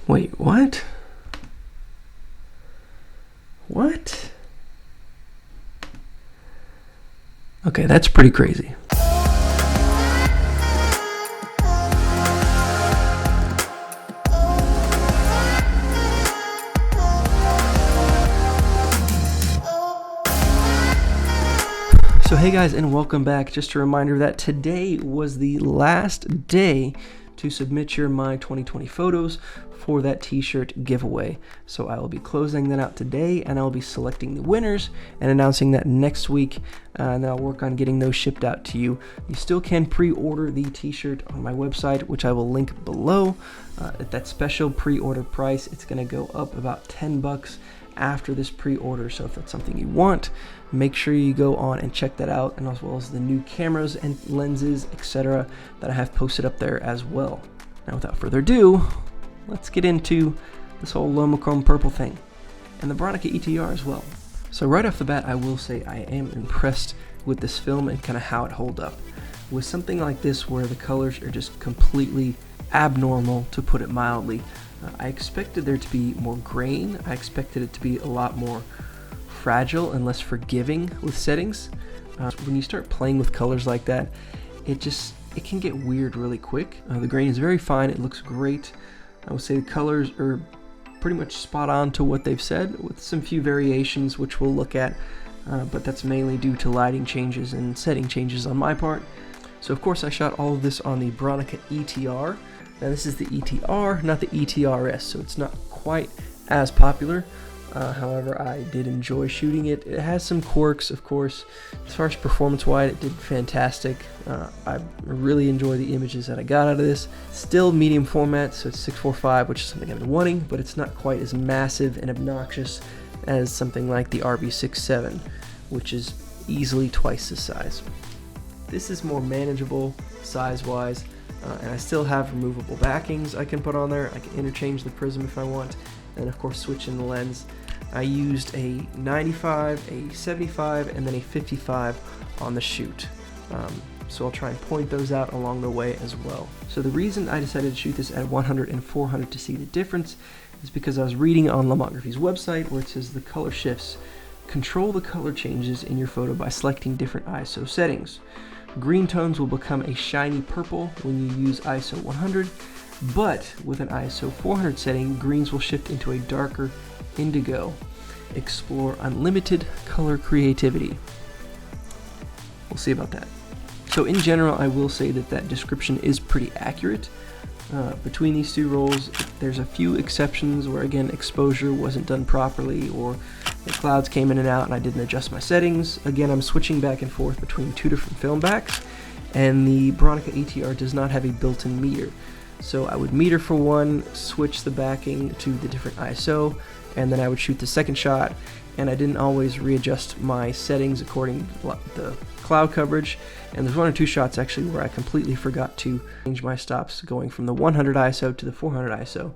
Wait, what? What? Okay, that's pretty crazy. So hey guys, and welcome back. Just a reminder that today was the last day to submit your My 2020 photos for that t-shirt giveaway. So I will be closing that out today, and I'll be selecting the winners and announcing that next week, and then I'll work on getting those shipped out to you. You still can pre-order the t-shirt on my website, which I will link below. At that special pre-order price, it's going to go up about $10 after this pre-order. So if that's something you want, make sure you go on and check that out, and as well as the new cameras and lenses, etc., that I have posted up there as well. Now without further ado, let's get into this whole Lomochrome Purple thing, and the Bronica ETR as well. So right off the bat, I will say I am impressed with this film and kind of how it holds up. With something like this where the colors are just completely abnormal, to put it mildly, I expected there to be more grain. I expected it to be a lot more fragile and less forgiving with settings. When you start playing with colors like that, it can get weird really quick. The grain is very fine. It looks great. I would say the colors are pretty much spot on to what they've said, with some few variations which we'll look at, but that's mainly due to lighting changes and setting changes on my part. So of course I shot all of this on the Bronica ETR. Now this is the ETR, not the ETRS, so it's not quite as popular. However, I did enjoy shooting it. It has some quirks, of course. As far as performance-wise, it did fantastic. I really enjoy the images that I got out of this. Still medium format, so it's 645, which is something I've been wanting, but it's not quite as massive and obnoxious as something like the RB67, which is easily twice the size. This is more manageable size-wise, and I still have removable backings I can put on there. I can interchange the prism if I want, and of course switch in the lens. I used a 95, a 75, and then a 55 on the shoot. So I'll try and point those out along the way as well. So the reason I decided to shoot this at 100 and 400 to see the difference is because I was reading on Lomography's website where it says the color shifts. Control the color changes in your photo by selecting different ISO settings. Green tones will become a shiny purple when you use ISO 100, but with an ISO 400 setting, greens will shift into a darker indigo. Explore unlimited color creativity. We'll see about that. So in general, I will say that that description is pretty accurate. Between these two roles, there's a few exceptions where, again, exposure wasn't done properly, or the clouds came in and out and I didn't adjust my settings. Again, I'm switching back and forth between two different film backs, and the Bronica ETR does not have a built-in meter. So I would meter for one, switch the backing to the different ISO, and then I would shoot the second shot, and I didn't always readjust my settings according to the cloud coverage. And there's one or two shots actually where I completely forgot to change my stops going from the 100 ISO to the 400 ISO.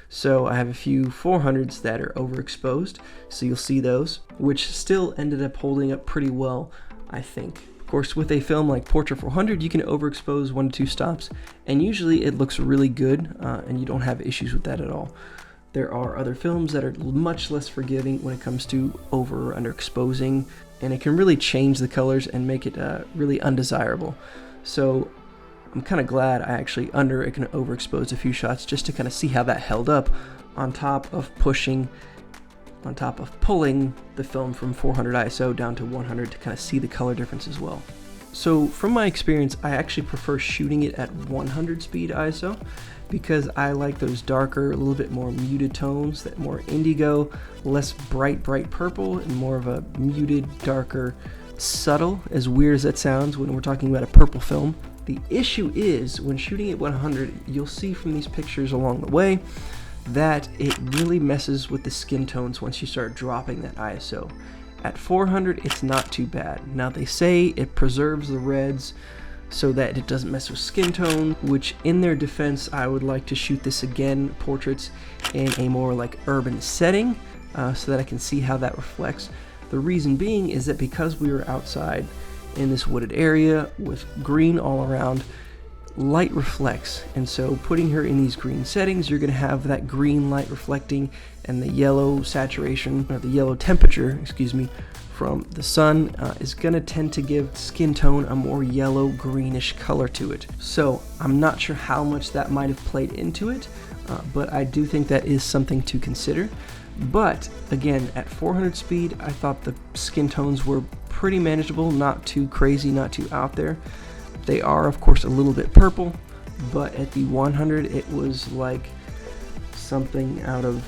So I have a few 400s that are overexposed, so you'll see those, which still ended up holding up pretty well, I think. Of course, with a film like Portrait 400, you can overexpose 1 to 2 stops, and usually it looks really good, and you don't have issues with that at all. There are other films that are much less forgiving when it comes to over or underexposing, and it can really change the colors and make it really undesirable. So I'm kind of glad I actually overexposed a few shots just to kind of see how that held up, on top of pulling the film from 400 ISO down to 100 to kind of see the color difference as well. So from my experience, I actually prefer shooting it at 100 speed ISO because I like those darker, a little bit more muted tones, that more indigo, less bright purple, and more of a muted, darker, subtle, as weird as that sounds when we're talking about a purple film. The issue is, when shooting at 100, you'll see from these pictures along the way that it really messes with the skin tones once you start dropping that ISO. At 400, it's not too bad. Now they say it preserves the reds so that it doesn't mess with skin tone, which in their defense, I would like to shoot this again, portraits, in a more like urban setting, so that I can see how that reflects. The reason being is that because we were outside in this wooded area with green all around, light reflects, and so putting her in these green settings, you're going to have that green light reflecting, and the yellow saturation, or the yellow temperature, excuse me, from the sun is going to tend to give skin tone a more yellow greenish color to it. So I'm not sure how much that might have played into it, but I do think that is something to consider. But again, at 400 speed, I thought the skin tones were pretty manageable, not too crazy, not too out there. They are, of course, a little bit purple, but at the 100, it was like something out of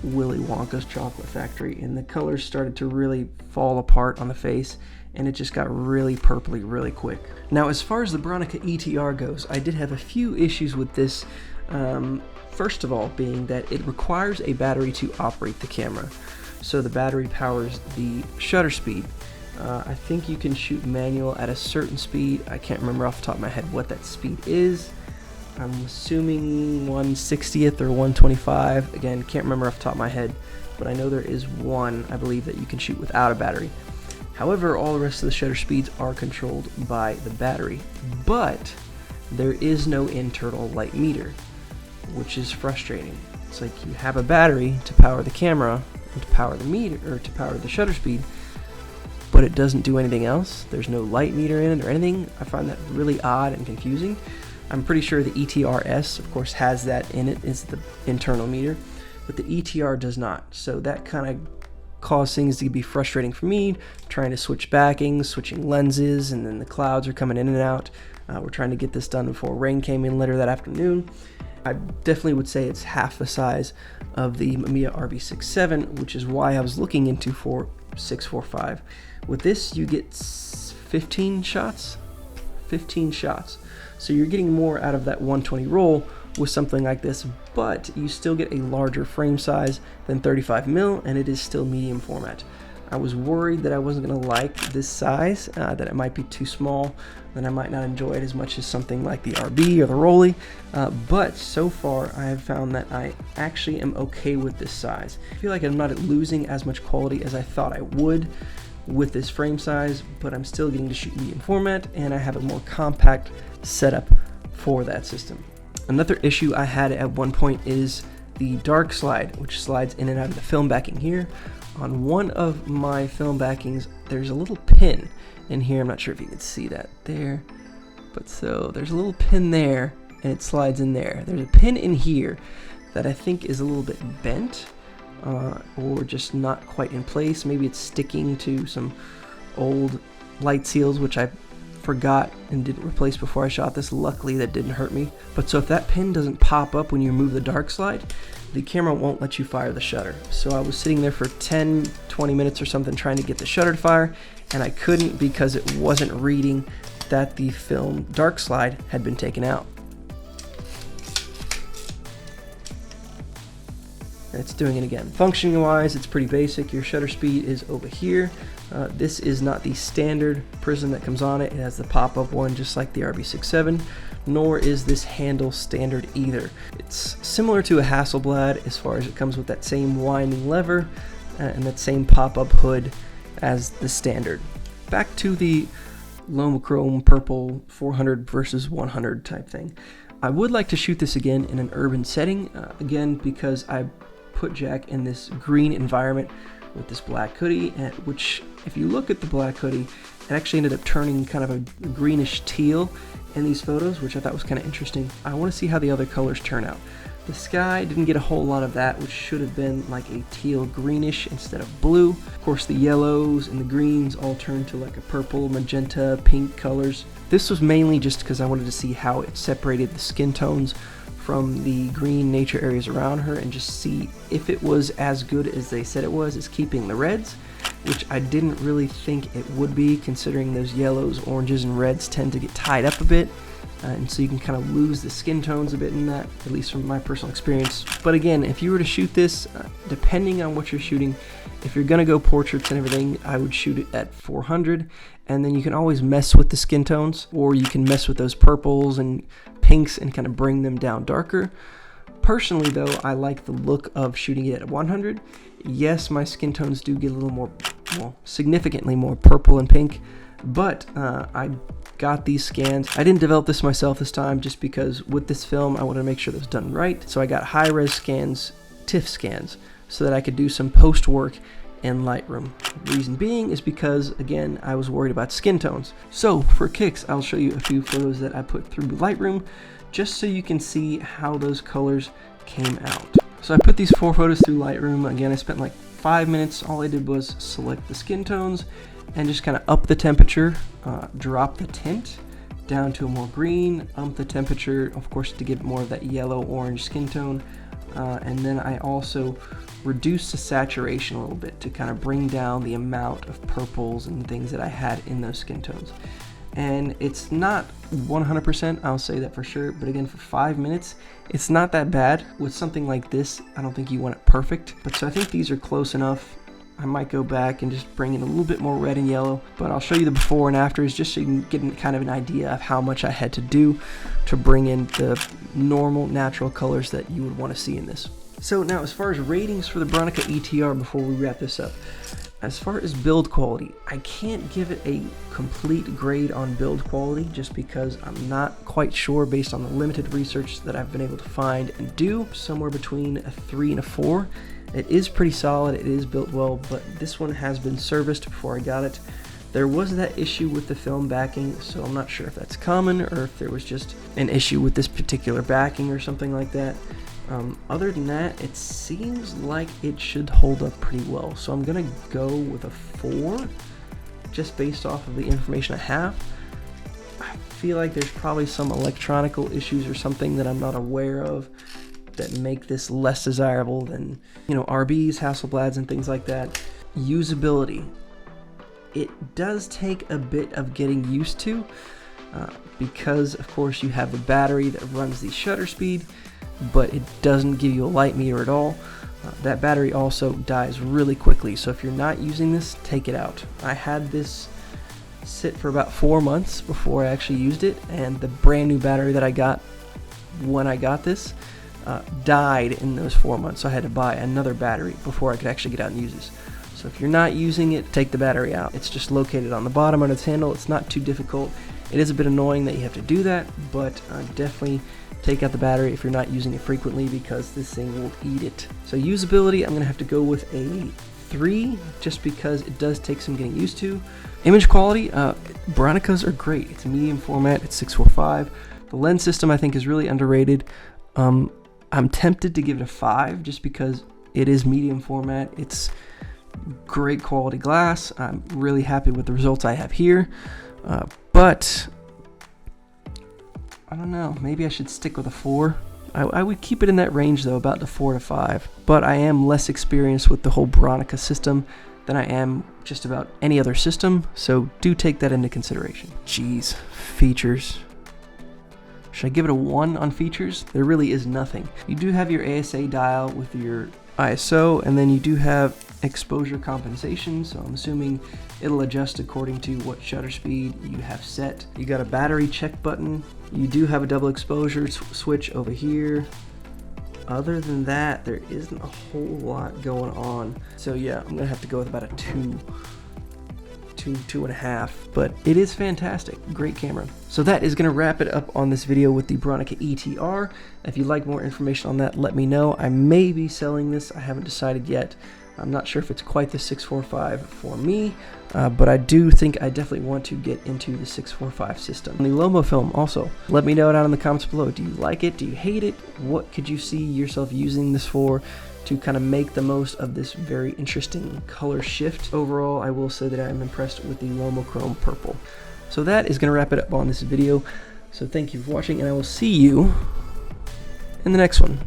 Willy Wonka's chocolate factory, and the colors started to really fall apart on the face, and it just got really purpley really quick. Now, as far as the Bronica ETR goes, I did have a few issues with this. First of all, being that it requires a battery to operate the camera. So the battery powers the shutter speed. I think you can shoot manual at a certain speed. I can't remember off the top of my head what that speed is. I'm assuming 1/60th or 1/25. Again, can't remember off the top of my head, but I know there is one, I believe, that you can shoot without a battery. However, all the rest of the shutter speeds are controlled by the battery, but there is no internal light meter, which is frustrating. It's like you have a battery to power the camera and to power the meter, or to power the shutter speed, but it doesn't do anything else. There's no light meter in it or anything. I find that really odd and confusing. I'm pretty sure the ETR-S, of course, has that in it, is the internal meter, but the ETR does not. So that kind of caused things to be frustrating for me, trying to switch backings, switching lenses, and then the clouds are coming in and out. We're trying to get this done before rain came in later that afternoon. I definitely would say it's half the size of the Mamiya RB67, which is why I was looking into 645. With this, you get 15 shots. 15 shots. So you're getting more out of that 120 roll with something like this, but you still get a larger frame size than 35mm, and it is still medium format. I was worried that I wasn't going to like this size, that it might be too small, that I might not enjoy it as much as something like the RB or the Rolly, but so far I have found that I actually am okay with this size. I feel like I'm not losing as much quality as I thought I would with this frame size, but I'm still getting to shoot medium format, and I have a more compact setup for that system. Another issue I had at one point is the dark slide, which slides in and out of the film backing here. On one of my film backings, there's a little pin in here. I'm not sure if you can see that there, but so there's a little pin there, and it slides in there. There's a pin in here that I think is a little bit bent, or just not quite in place. Maybe it's sticking to some old light seals, which I forgot and didn't replace before I shot this. Luckily, that didn't hurt me. But so if that pin doesn't pop up when you remove the dark slide, the camera won't let you fire the shutter. So I was sitting there for 10-20 minutes or something trying to get the shutter to fire, and I couldn't because it wasn't reading that the film dark slide had been taken out. It's doing it again. Functioning wise, it's pretty basic. Your shutter speed is over here. This is not the standard prism that comes on it. It has the pop-up one just like the RB67, nor is this handle standard either. It's similar to a Hasselblad as far as it comes with that same winding lever and that same pop-up hood as the standard. Back to the Lomochrome Purple 400 versus 100 type thing. I would like to shoot this again in an urban setting, again because I put Jack in this green environment with this black hoodie, which if you look at the black hoodie, it actually ended up turning kind of a greenish teal in these photos, which I thought was kind of interesting. I want to see how the other colors turn out. The sky didn't get a whole lot of that, which should have been like a teal greenish instead of blue. Of course, the yellows and the greens all turned to like a purple, magenta, pink colors. This was mainly just because I wanted to see how it separated the skin tones from the green nature areas around her, and just see if it was as good as they said it was, as keeping the reds, which I didn't really think it would be, considering those yellows, oranges, and reds tend to get tied up a bit, and so you can kind of lose the skin tones a bit in that, at least from my personal experience. But again, if you were to shoot this, depending on what you're shooting, if you're gonna go portraits and everything, I would shoot it at 400, and then you can always mess with the skin tones, or you can mess with those purples and pinks and kind of bring them down darker. Personally though, I like the look of shooting it at 100. Yes, my skin tones do get a little more, well, significantly more purple and pink, But I got these scans. I didn't develop this myself this time just because with this film I wanted to make sure that was done right. So I got high-res scans, TIFF scans, so that I could do some post work in Lightroom. The reason being is because, again, I was worried about skin tones. So for kicks, I'll show you a few photos that I put through Lightroom just so you can see how those colors came out. So I put these 4 photos through Lightroom. Again, I spent like 5 minutes. All I did was select the skin tones and just kind of up the temperature, drop the tint down to a more green, up the temperature, of course, to get more of that yellow-orange skin tone. And then I also reduced the saturation a little bit to kind of bring down the amount of purples and things that I had in those skin tones. And it's not 100%, I'll say that for sure, but again, for 5 minutes, it's not that bad. With something like this, I don't think you want it perfect, but so I think these are close enough. I might go back and just bring in a little bit more red and yellow, but I'll show you the before and afters just so you can get kind of an idea of how much I had to do to bring in the normal, natural colors that you would want to see in this. So now, as far as ratings for the Bronica ETR before we wrap this up, as far as build quality, I can't give it a complete grade on build quality just because I'm not quite sure based on the limited research that I've been able to find and do. Somewhere between a 3 and a 4. It is pretty solid, it is built well, but this one has been serviced before I got it. There was that issue with the film backing, so I'm not sure if that's common or if there was just an issue with this particular backing or something like that. Other than that, it seems like it should hold up pretty well. So I'm gonna go with a 4, just based off of the information I have. I feel like there's probably some electronical issues or something that I'm not aware of that make this less desirable than, you know, RBs, Hasselblads, and things like that. Usability. It does take a bit of getting used to because, of course, you have a battery that runs the shutter speed, but it doesn't give you a light meter at all. That battery also dies really quickly, so if you're not using this, take it out. I had this sit for about 4 months before I actually used it, and the brand new battery that I got when I got this died in those 4 months, so I had to buy another battery before I could actually get out and use this. So if you're not using it, take the battery out. It's just located on the bottom of its handle. It's not too difficult. It is a bit annoying that you have to do that, but definitely take out the battery if you're not using it frequently because this thing will eat it. So usability, I'm gonna have to go with a 3 just because it does take some getting used to. Image quality, Bronicas are great. It's a medium format, it's 645. The lens system I think is really underrated. I'm tempted to give it a 5 just because it is medium format. It's great quality glass. I'm really happy with the results I have here, but I don't know, maybe I should stick with a 4. I would keep it in that range though, about the 4 to 5, but I am less experienced with the whole Bronica system than I am just about any other system, so do take that into consideration. Jeez, features. Should I give it a 1 on features? There really is nothing. You do have your ASA dial with your ISO, and then you do have exposure compensation, so I'm assuming it'll adjust according to what shutter speed you have set. You got a battery check button. You do have a double exposure switch over here. Other than that, there isn't a whole lot going on. So yeah, I'm gonna have to go with about a 2, 2.5, but it is fantastic. Great camera. So that is going to wrap it up on this video with the Bronica ETR. If you'd like more information on that, let me know. I may be selling this. I haven't decided yet. I'm not sure if it's quite the 645 for me, but I do think I definitely want to get into the 645 system. The Lomo film also. Let me know down in the comments below. Do you like it? Do you hate it? What could you see yourself using this for to kind of make the most of this very interesting color shift? Overall, I will say that I'm impressed with the Lomochrome Purple. So that is going to wrap it up on this video. So thank you for watching, and I will see you in the next one.